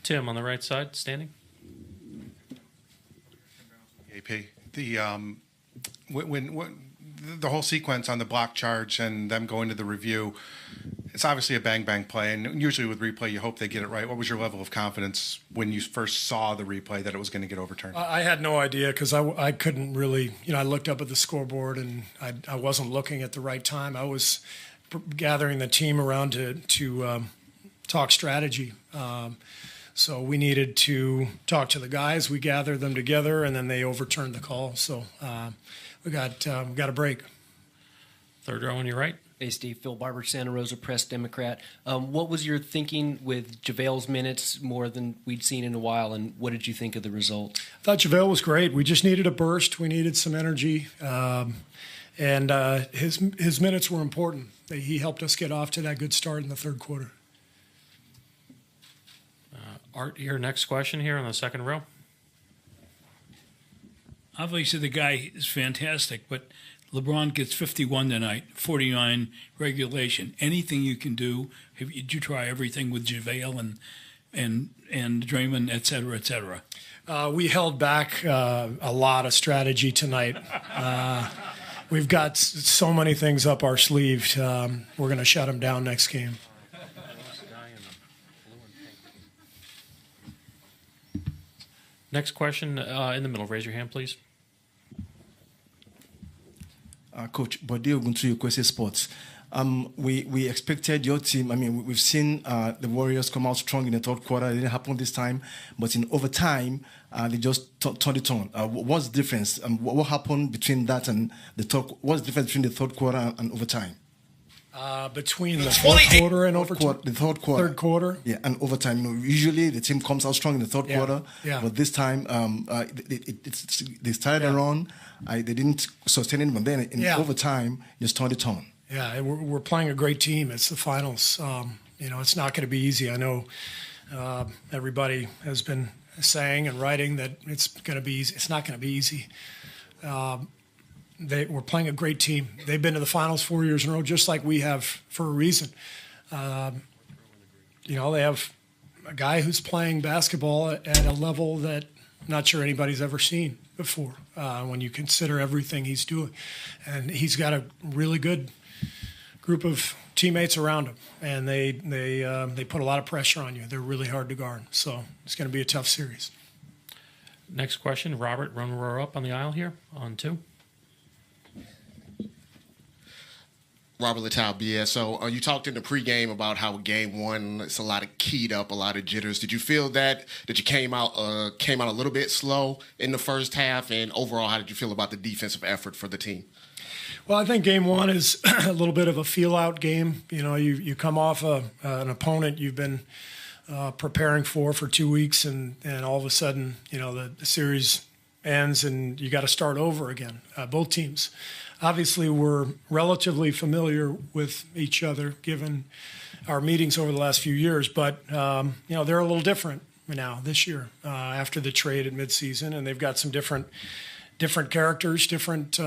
Tim on the right side, standing. AP, when the whole sequence on the block charge and them going to the review, it's obviously a bang play, and usually with replay you hope they get it right. What was your level of confidence when you first saw the replay that it was going to get overturned? I had no idea because I couldn't really, I looked up at the scoreboard and I wasn't looking at the right time. I was gathering the team around to talk strategy. So we needed to talk to the guys. We gathered them together, and then they overturned the call. So we got a break. Third row on your right. Hey, Steve. Phil Barber, Santa Rosa Press Democrat. What was your thinking with JaVale's minutes more than we'd seen in a while, and what did you think of the result? I thought JaVale was great. We just needed a burst. We needed some energy. And his minutes were important. He helped us get off to that good start in the third quarter. Art, your next question here on the second row. Obviously, the guy is fantastic, but LeBron gets 51 tonight, 49 regulation. Anything you can do? Did you try everything with JaVale and Draymond, et cetera, et cetera? We held back a lot of strategy tonight. We've got so many things up our sleeve. We're going to shut them down next game. Next question in the middle. Raise your hand, please. Coach Bode Oguntuyi, Kwesi Sports. We expected your team. I mean, we've seen the Warriors come out strong in the third quarter. It didn't happen this time, but in overtime, they just turned it on. What's the difference? What happened between that and the third? What's the difference between the third quarter and overtime? Between the fourth quarter and overtime? The third quarter. Third quarter? Yeah, and overtime. Usually the team comes out strong in the third quarter, but this time they started a run. They didn't sustain it, but then in overtime, just turned it on. Yeah, we're playing a great team. It's the finals. It's not going to be easy. I know everybody has been saying and writing that it's going to be easy. It's not going to be easy. We're playing a great team. They've been to the finals 4 years in a row, just like we have for a reason. They have a guy who's playing basketball at a level that I'm not sure anybody's ever seen before when you consider everything he's doing. And he's got a really good group of teammates around him, and they put a lot of pressure on you. They're really hard to guard. So it's going to be a tough series. Next question, Robert, run row up on the aisle here on 2. Robert Littau, BSO. You talked in the pregame about how game one, it's a lot of keyed up, a lot of jitters. Did you feel that you came out a little bit slow in the first half? And overall, how did you feel about the defensive effort for the team? Well, I think game one is a little bit of a feel-out game. You come off an opponent you've been preparing for 2 weeks, and all of a sudden, the series ends and you got to start over again, both teams. Obviously, we're relatively familiar with each other given our meetings over the last few years, but they're a little different now this year after the trade at midseason, and they've got some different characters, different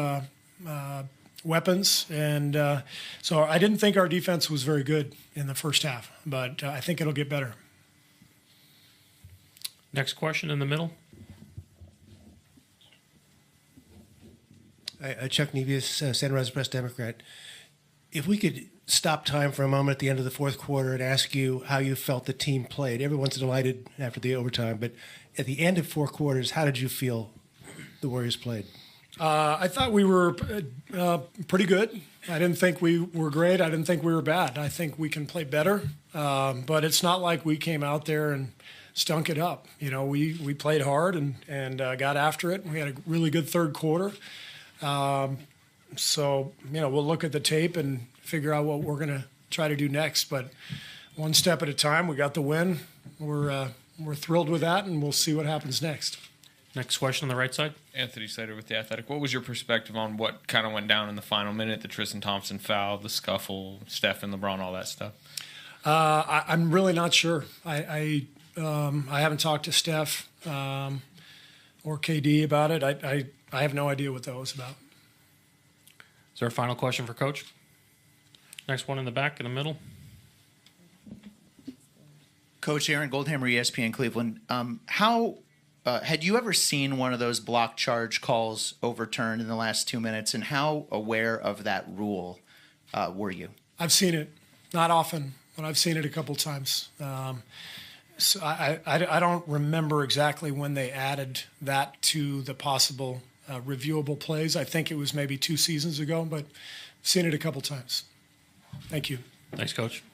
weapons, and so I didn't think our defense was very good in the first half, but I think it'll get better. Next question in the middle. Chuck Nevius, Santa Rosa Press Democrat. If we could stop time for a moment at the end of the fourth quarter and ask you how you felt the team played. Everyone's delighted after the overtime, but at the end of 4 quarters, how did you feel the Warriors played? I thought we were pretty good. I didn't think we were great. I didn't think we were bad. I think we can play better, but it's not like we came out there and stunk it up. We played hard and got after it. We had a really good third quarter. So we'll look at the tape and figure out what we're going to try to do next. But one step at a time. We got the win. We're thrilled with that, and we'll see what happens next. Next question on the right side. Anthony Slater with The Athletic. What was your perspective on what kind of went down in the final minute, the Tristan Thompson foul, the scuffle, Steph and LeBron, all that stuff? I'm really not sure. I haven't talked to Steph or KD about it. I have no idea what that was about. Is there a final question for Coach? Next one in the back, in the middle. Coach Aaron Goldhammer, ESPN Cleveland. How had you ever seen one of those block charge calls overturned in the last 2 minutes, and how aware of that rule were you? I've seen it, not often, but I've seen it a couple times. So I don't remember exactly when they added that to the possible reviewable plays. I think it was maybe 2 seasons ago, but I've seen it a couple times. Thank you. Thanks, Coach.